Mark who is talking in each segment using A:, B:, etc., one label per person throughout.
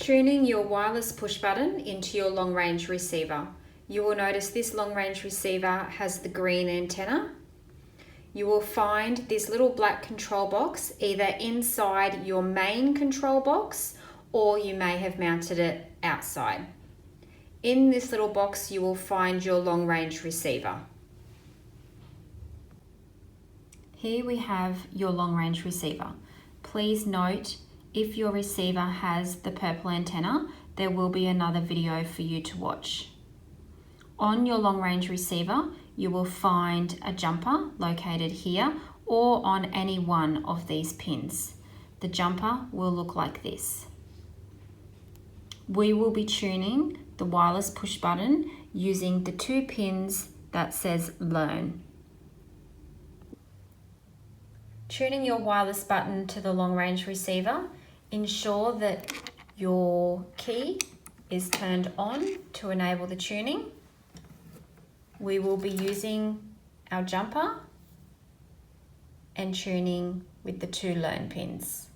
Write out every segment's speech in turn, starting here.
A: Tuning your wireless push button into your long range receiver. You will notice this long range receiver has the green antenna. You will find this little black control box either inside your main control box or you may have mounted it outside. In this little box you will find your long range receiver. Here we have your long range receiver. Please note, if your receiver has the purple antenna, there will be another video for you to watch. On your long range receiver, you will find a jumper located here or on any one of these pins. The jumper will look like this. We will be tuning the wireless push button using the 2 pins that says learn. Tuning your wireless button to the long range receiver, ensure that your key is turned on to enable the tuning. We will be using our jumper and tuning with the 2 learn pins.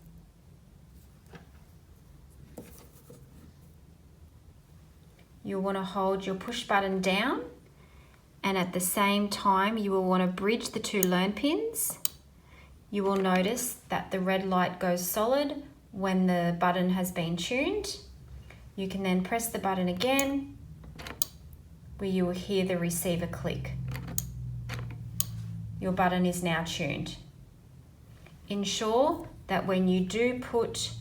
A: You'll want to hold your push button down, and at the same time you will want to bridge the 2 learn pins. You will notice that the red light goes solid when the button has been tuned. You can then press the button again, where you will hear the receiver click. Your button is now tuned. Ensure that when you do put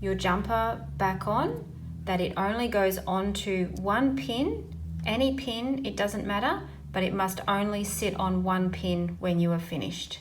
A: your jumper back on, that it only goes on to 1 pin. Any pin, it doesn't matter, but it must only sit on 1 pin when you are finished.